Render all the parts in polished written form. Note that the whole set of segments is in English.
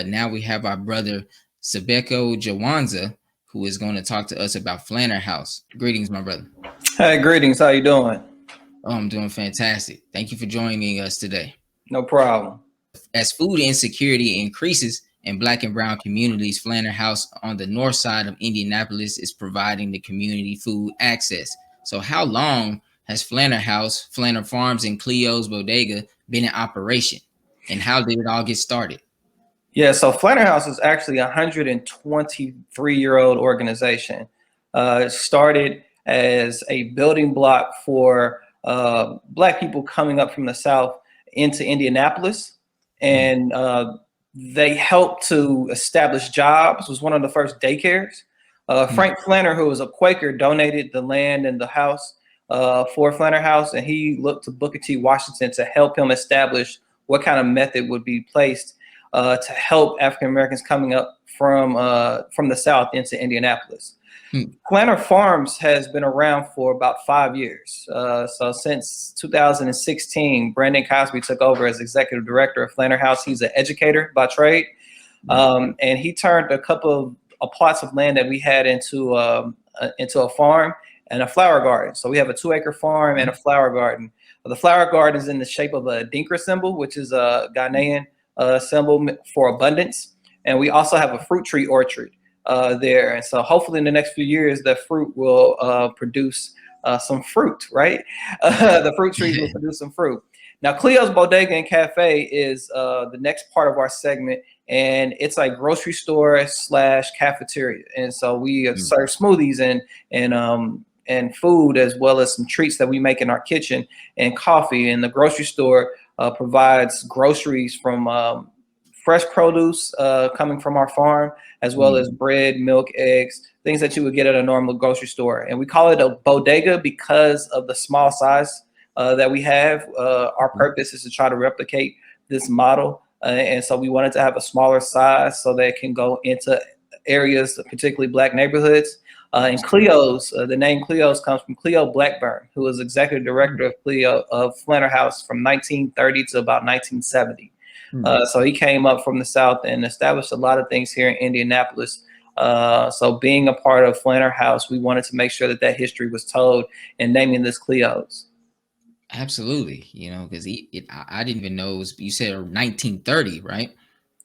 Now we have our brother Sibeko Jawanza, who is going to talk to us about Flanner House. Greetings, my brother. Hey, greetings. How you doing? Oh, I'm doing fantastic. Thank you for joining us today. No problem. As food insecurity increases in Black and brown communities, Flanner House on the north side of Indianapolis is providing the community food access. So how long has Flanner House, Flanner Farms, and Cleo's Bodega been in operation? And how did it all get started? Yeah, so Flanner House is actually a 123-year-old organization. It started as a building block for Black people coming up from the South into Indianapolis. And they helped to establish jobs. It was one of the first daycares. Frank Flanner, who was a Quaker, donated the land and the house for Flanner House, and he looked to Booker T. Washington to help him establish what kind of method would be placed to help African Americans coming up from the South into Indianapolis. Flanner Farms has been around for about 5 years. So since 2016, Brandon Cosby took over as executive director of Flanner House. He's an educator by trade, and he turned a couple of plots of land that we had into a farm and a flower garden. So we have a 2-acre farm and a flower garden. The flower garden is in the shape of a Dinkra symbol, which is a Ghanaian symbol for abundance. And we also have a fruit tree orchard there. And so hopefully in the next few years, the fruit will produce some fruit, right? The fruit trees will produce some fruit. Now, Cleo's Bodega and Cafe is the next part of our segment, and it's like grocery store / cafeteria. And so we serve smoothies and food, as well as some treats that we make in our kitchen, and coffee. And the grocery store provides groceries from fresh produce coming from our farm, as well as bread, milk, eggs, things that you would get at a normal grocery store. And we call it a bodega because of the small size that we have. Our purpose is to try to replicate this model. And so we wanted to have a smaller size so that it can go into areas, particularly Black neighborhoods. And Cleo's, the name Cleo's comes from Cleo Blackburn, who was executive director of Flanner House from 1930 to about 1970. So he came up from the South and established a lot of things here in Indianapolis. So being a part of Flanner House, we wanted to make sure that that history was told, and naming this Cleo's. Absolutely, because I didn't even know it was, you said 1930, right?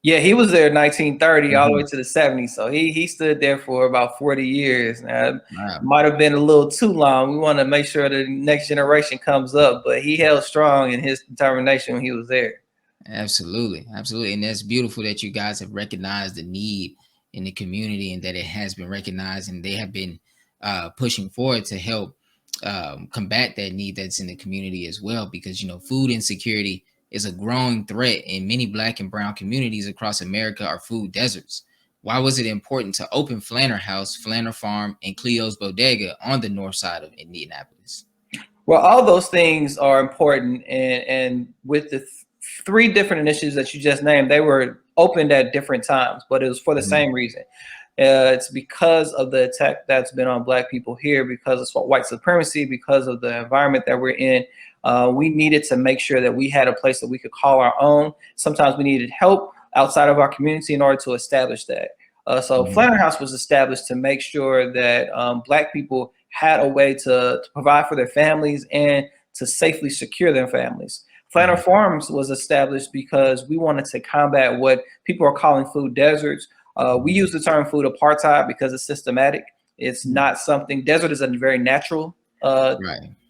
Yeah, he was there in 1930 all the way to the 70s. So he stood there for about 40 years. Now, it might have been a little too long. We want to make sure the next generation comes up, but he held strong in his determination when he was there. Absolutely. And that's beautiful that you guys have recognized the need in the community, and that it has been recognized, and they have been pushing forward to help combat that need that's in the community as well, because food insecurity is a growing threat in many Black and brown communities across America are food deserts. Why was it important to open Flanner House, Flanner Farm, and Cleo's Bodega on the north side of Indianapolis? Well, all those things are important, and with the 3 different initiatives that you just named, they were opened at different times, but it was for the same reason. It's because of the attack that's been on Black people here, because of white supremacy, because of the environment that we're in. We needed to make sure that we had a place that we could call our own. Sometimes we needed help outside of our community in order to establish that. So Flanner House was established to make sure that Black people had a way to provide for their families and to safely secure their families. Flanner Farms was established because we wanted to combat what people are calling food deserts. We use the term food apartheid because it's systematic. It's not something, desert is a very natural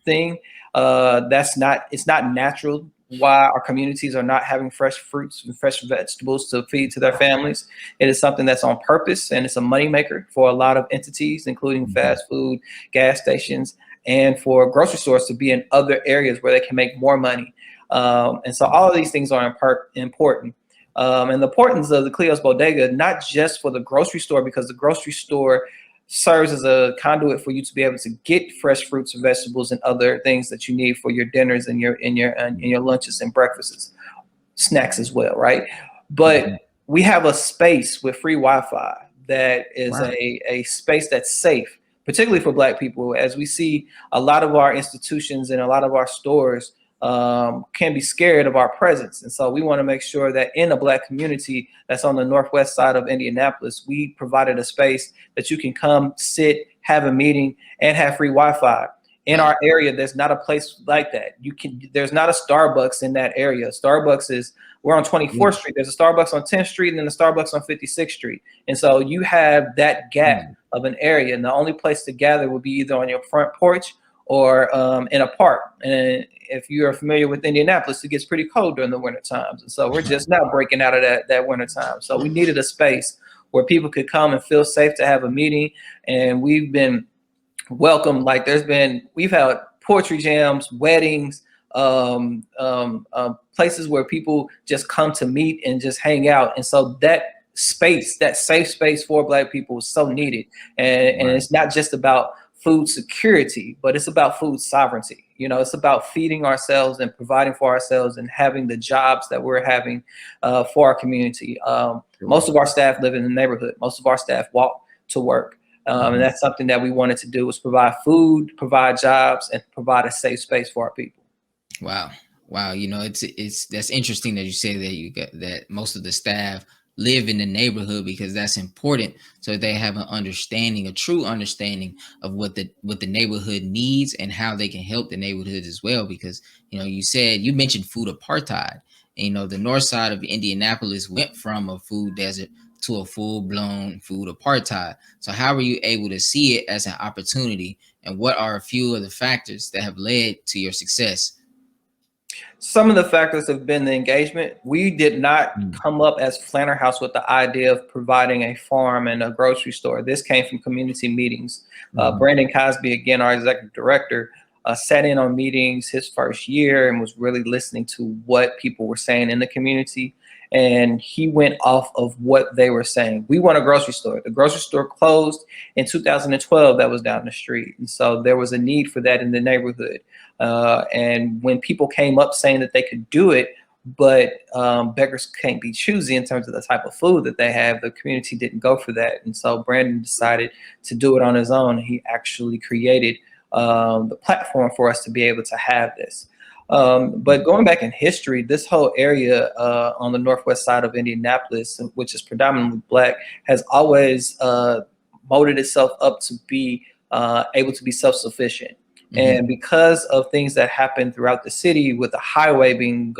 thing. It's not natural why our communities are not having fresh fruits and fresh vegetables to feed to their families. It is something that's on purpose, and it's a moneymaker for a lot of entities, including fast food, gas stations, and for grocery stores to be in other areas where they can make more money. And so all of these things are important. And the importance of the Cleo's Bodega, not just for the grocery store, because the grocery store serves as a conduit for you to be able to get fresh fruits and vegetables and other things that you need for your dinners and your lunches and breakfasts, snacks as well, right? But we have a space with free Wi-Fi that is a space that's safe, particularly for Black people, as we see a lot of our institutions and a lot of our stores can be scared of our presence. And so we want to make sure that in the Black community that's on the northwest side of Indianapolis, we provided a space that you can come, sit, have a meeting, and have free Wi-Fi. In Right. our area, there's not a place like that. There's not a Starbucks in that area. We're on 24th Mm. Street. There's a Starbucks on 10th Street and then a Starbucks on 56th Street. And so you have that gap Mm. of an area. And the only place to gather would be either on your front porch or in a park. And if you are familiar with Indianapolis, it gets pretty cold during the winter times. And so we're just now breaking out of that winter time. So we needed a space where people could come and feel safe to have a meeting. And we've been welcome. Like we've had poetry jams, weddings, places where people just come to meet and just hang out. And so that space, that safe space for Black people is so needed. And Right. it's not just about food security, but it's about food sovereignty. You know, it's about feeding ourselves and providing for ourselves and having the jobs that we're having for our community. Sure. Most of our staff live in the neighborhood. Most of our staff walk to work. And Mhm. that's something that we wanted to do, was provide food, provide jobs, and provide a safe space for our people. Wow. Wow. It's that's interesting that you say that you got that most of the staff live in the neighborhood because that's important so they have an understanding, a true understanding of what the neighborhood needs and how they can help the neighborhood as well. Because you mentioned food apartheid. And, the north side of Indianapolis went from a food desert to a full-blown food apartheid. So how were you able to see it as an opportunity? And what are a few of the factors that have led to your success? Some of the factors have been the engagement. We did not Mm. come up as Flanner House with the idea of providing a farm and a grocery store. This came from community meetings. Mhm. Brandon Cosby, again, our executive director, sat in on meetings his first year and was really listening to what people were saying in the community. And he went off of what they were saying. We want a grocery store. The grocery store closed in 2012, that was down the street. And so there was a need for that in the neighborhood. And when people came up saying that they could do it, but beggars can't be choosy in terms of the type of food that they have, the community didn't go for that. And so Brandon decided to do it on his own. He actually created the platform for us to be able to have this. But going back in history, this whole area on the northwest side of Indianapolis, which is predominantly Black, has always molded itself up to be able to be self-sufficient. Mhm. And because of things that happened throughout the city, with the highway being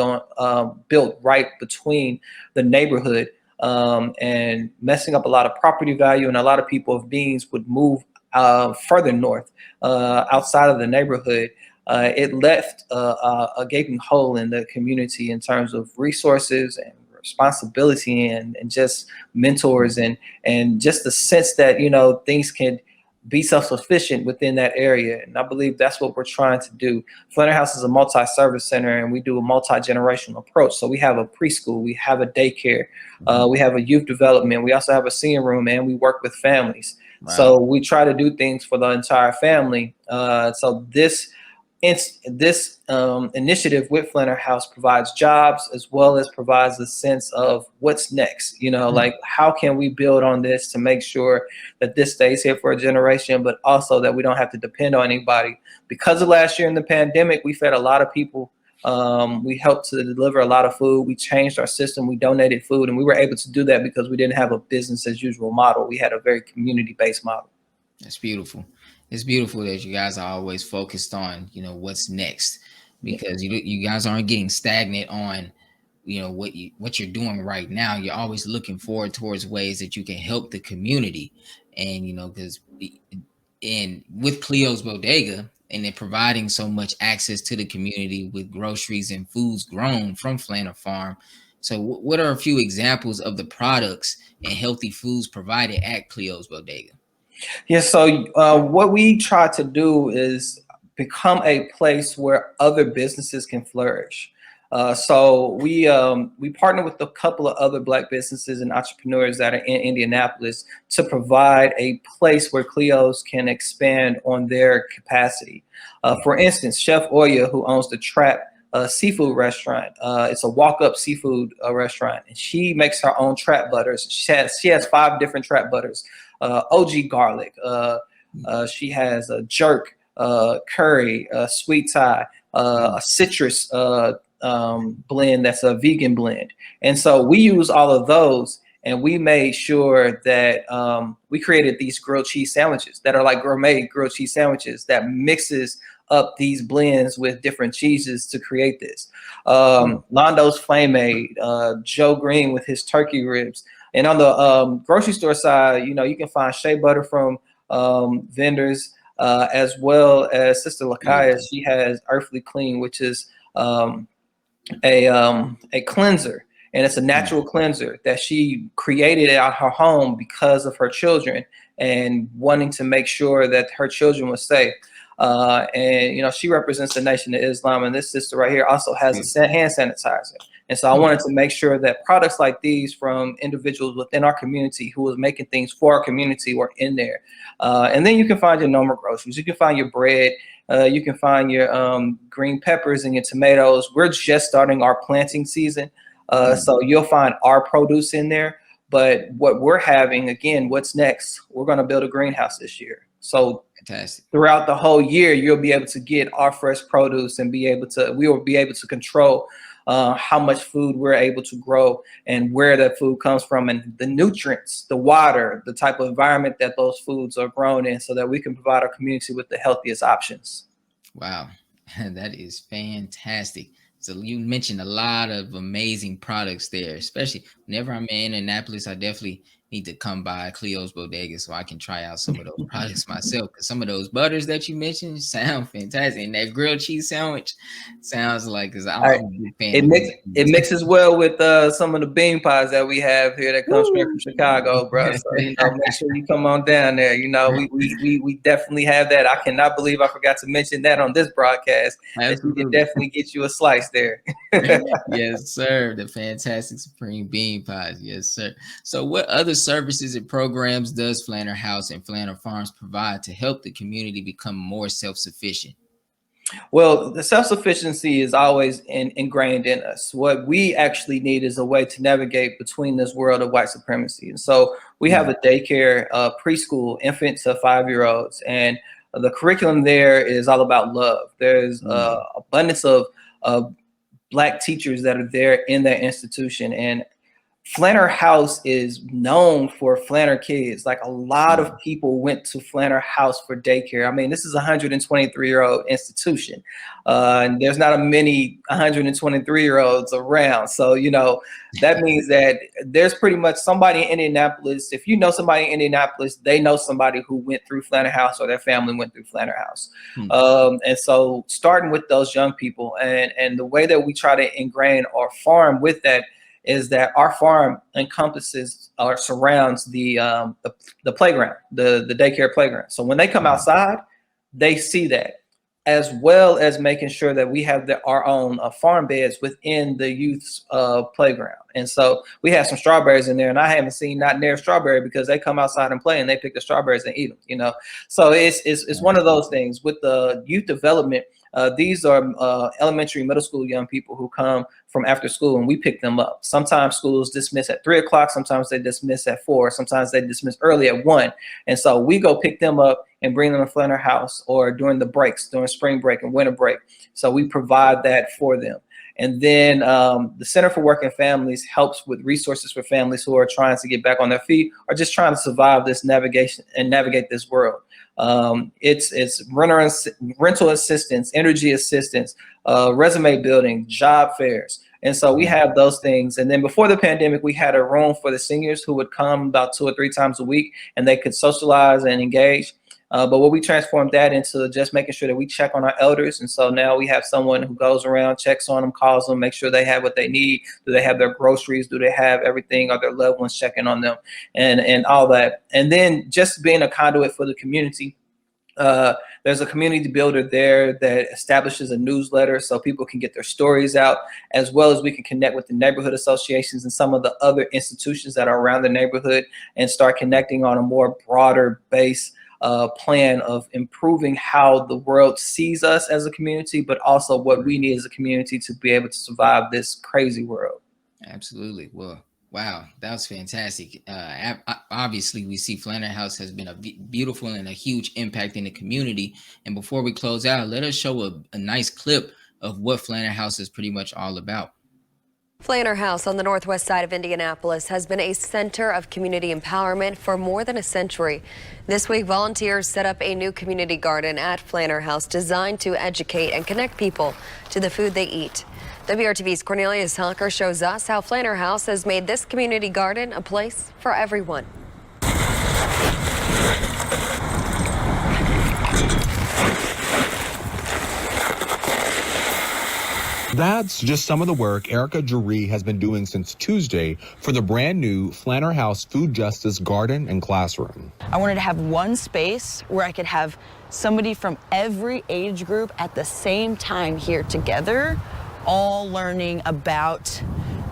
built right between the neighborhood and messing up a lot of property value, and a lot of people of beings would move further north outside of the neighborhood. It left a gaping hole in the community in terms of resources and responsibility and just mentors and just the sense that things can be self-sufficient within that area. And I believe that's what we're trying to do. Flanner House is a multi-service center, and we do a multi-generational approach. So we have a preschool, we have a daycare, Mhm. we have a youth development, we also have a senior room, and we work with families. Wow. So we try to do things for the entire family. So this initiative with Flanner House provides jobs as well as provides a sense of what's next. Mm. Like, how can we build on this to make sure that this stays here for a generation, but also that we don't have to depend on anybody. Because of last year in the pandemic, we fed a lot of people. We helped to deliver a lot of food. We changed our system. We donated food, and we were able to do that because we didn't have a business as usual model. We had a very community-based model. That's beautiful. It's beautiful that you guys are always focused on, what's next, Yeah. because you guys aren't getting stagnant on, what you're doing right now. You're always looking forward towards ways that you can help the community, and because in with Cleo's Bodega and then providing so much access to the community with groceries and foods grown from Flanner Farm. So, what are a few examples of the products and healthy foods provided at Cleo's Bodega? Yeah, so what we try to do is become a place where other businesses can flourish. So we partner with a couple of other Black businesses and entrepreneurs that are in Indianapolis to provide a place where Cleo's can expand on their capacity. For instance, Chef Oya, who owns the Trap seafood restaurant, it's a walk-up seafood restaurant, and she makes her own trap butters. She has 5 different trap butters. OG garlic. She has a jerk, curry, sweet Thai. a citrus blend that's a vegan blend. And so we use all of those, and we made sure that we created these grilled cheese sandwiches that are like gourmet grilled cheese sandwiches that mixes up these blends with different cheeses to create this. Londo's Flame Aid, Joe Green with his turkey ribs. And on the grocery store side, you know, you can find shea butter from vendors, as well as Sister Lakaya. Beautiful. She has Earthly Clean, which is a cleanser, and it's a natural cleanser that she created at her home because of her children and wanting to make sure that her children were safe. And you know, she represents the Nation of Islam, and this sister right here also has a hand sanitizer. And so I wanted to make sure that products like these from individuals within our community who was making things for our community were in there. And then you can find your normal groceries. You can find your bread. You can find your green peppers and your tomatoes. We're just starting our planting season. So you'll find our produce in there. But what we're having, again, what's next? We're going to build a greenhouse this year. So Fantastic. throughout the whole year, you'll be able to get our fresh produce and we will be able to control how much food we're able to grow and where that food comes from and the nutrients, the water, the type of environment that those foods are grown in so that we can provide our community with the healthiest options. Wow, that is fantastic. So you mentioned a lot of amazing products there, especially whenever I'm in Indianapolis, I definitely need to come by Cleo's Bodega so I can try out some of those products myself. Because some of those butters that you mentioned sound fantastic, and that grilled cheese sandwich sounds like, because I'm a big fan of grilled It cheese. mixes well with some of the bean pies that we have here that come straight from Chicago, bro. So you know, make sure you come on down there. You know, we definitely have that. I cannot believe I forgot to mention that on this broadcast. That we can Absolutely. definitely get you a slice there. Yes, sir. The fantastic supreme bean pies. Yes, sir. So, what other services and programs does Flanner House and Flanner Farms provide to help the community become more self-sufficient? Well, the self-sufficiency is always ingrained in us. What we actually need is a way to navigate between this world of white supremacy. And so we have a daycare, preschool, infant to 5-year-olds, and the curriculum there is all about love. There's abundance of Black teachers that are there in that institution, and Flanner House is known for Flanner kids. Like a lot of people went to Flanner House for daycare. I mean, this is a 123-year-old institution. And there's not a many 123-year-olds around. So, you know, that means that there's pretty much somebody in Indianapolis. If you know somebody in Indianapolis, they know somebody who went through Flanner House or their family went through Flanner House. And so starting with those young people and the way that we try to ingrain our farm with that is that our farm encompasses or surrounds the playground, the daycare playground. So when they come outside, they see that, as well as making sure that we have our own farm beds within the youth's playground. And so we have some strawberries in there, and I haven't seen not near strawberry because they come outside and play and they pick the strawberries and eat them. You know, so it's one of those things with the youth development. These are elementary, middle school young people who come from after school, and we pick them up. Sometimes schools dismiss at 3 o'clock. Sometimes they dismiss at 4. Sometimes they dismiss early at 1. And so we go pick them up and bring them to Flanner House or during the breaks, during spring break and winter break. So we provide that for them. And then the Center for Working Families helps with resources for families who are trying to get back on their feet or just trying to survive this navigate this world. It's rental assistance, energy assistance, resume building, job fairs. And so we have those things. And then before the pandemic, we had a room for the seniors who would come about 2 or 3 times a week and they could socialize and engage. But what we transformed that into just making sure that we check on our elders. And so now we have someone who goes around, checks on them, calls them, makes sure they have what they need. Do they have their groceries? Do they have everything? Are their loved ones checking on them and all that? And then just being a conduit for the community. There's a community builder there that establishes a newsletter so people can get their stories out, as well as we can connect with the neighborhood associations and some of the other institutions that are around the neighborhood and start connecting on a more broader base plan of improving how the world sees us as a community, but also what we need as a community to be able to survive this crazy world. Absolutely. Well, wow, that was fantastic. Obviously, we see Flanner House has been a beautiful and a huge impact in the community. And before we close out, let us show a nice clip of what Flanner House is pretty much all about. Flanner House on the northwest side of Indianapolis has been a center of community empowerment for more than a century. This week, volunteers set up a new community garden at Flanner House designed to educate and connect people to the food they eat. WRTV's Cornelius Honker shows us how Flanner House has made this community garden a place for everyone. That's just some of the work Erica Jury has been doing since Tuesday for the brand new Flanner House Food Justice Garden and Classroom. I wanted to have one space where I could have somebody from every age group at the same time here together, all learning about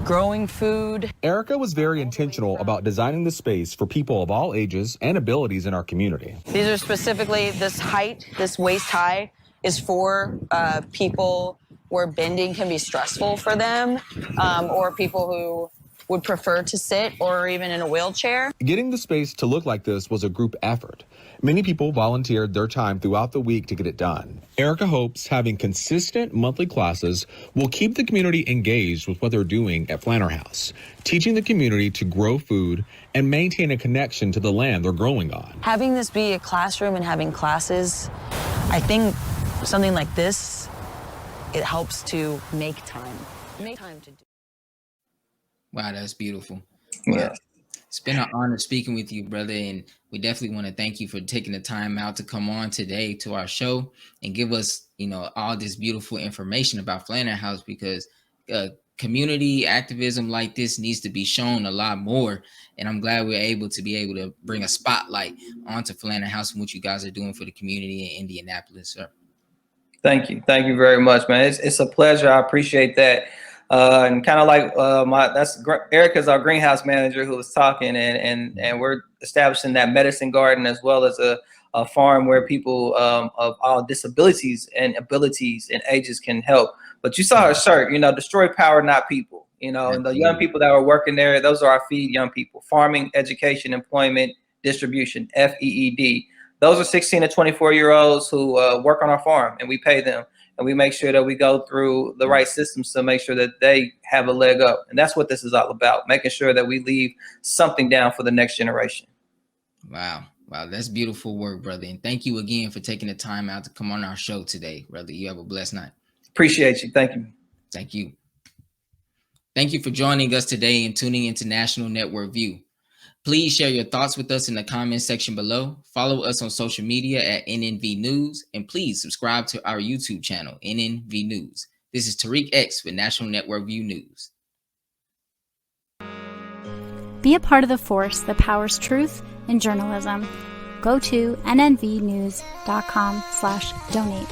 growing food. Erica was very intentional about designing the space for people of all ages and abilities in our community. These are specifically this height, this waist high is for people where bending can be stressful for them, or people who would prefer to sit or even in a wheelchair. Getting the space to look like this was a group effort. Many people volunteered their time throughout the week to get it done. Erica hopes having consistent monthly classes will keep the community engaged with what they're doing at Flanner House, teaching the community to grow food and maintain a connection to the land they're growing on. Having this be a classroom and having classes, I think something like this, it helps to make time to do. Wow, that's beautiful. Yeah. It's been an honor speaking with you, brother, and we definitely want to thank you for taking the time out to come on today to our show and give us, all this beautiful information about Flanner House, because community activism like this needs to be shown a lot more. And I'm glad we're able to bring a spotlight onto Flanner House and what you guys are doing for the community in Indianapolis, sir. Thank you. Thank you very much, man. It's a pleasure. I appreciate that. And kind of like Erica's our greenhouse manager who was talking, and we're establishing that medicine garden as well as a farm where people of all disabilities and abilities and ages can help. But you saw her shirt, destroy power, not people. And the young people that were working there, those are our feed young people. Farming, education, employment, distribution, FEED. Those are 16 to 24-year-olds who work on our farm, and we pay them. And we make sure that we go through the right systems to make sure that they have a leg up. And that's what this is all about, making sure that we leave something down for the next generation. Wow, that's beautiful work, brother. And thank you again for taking the time out to come on our show today, brother. You have a blessed night. Appreciate you. Thank you. Thank you. Thank you for joining us today and tuning into National Network View. Please share your thoughts with us in the comments section below. Follow us on social media at NNV News, and please subscribe to our YouTube channel, NNV News. This is Tariq X with National Network View News. Be a part of the force that powers truth in journalism. Go to nnvnews.com/donate.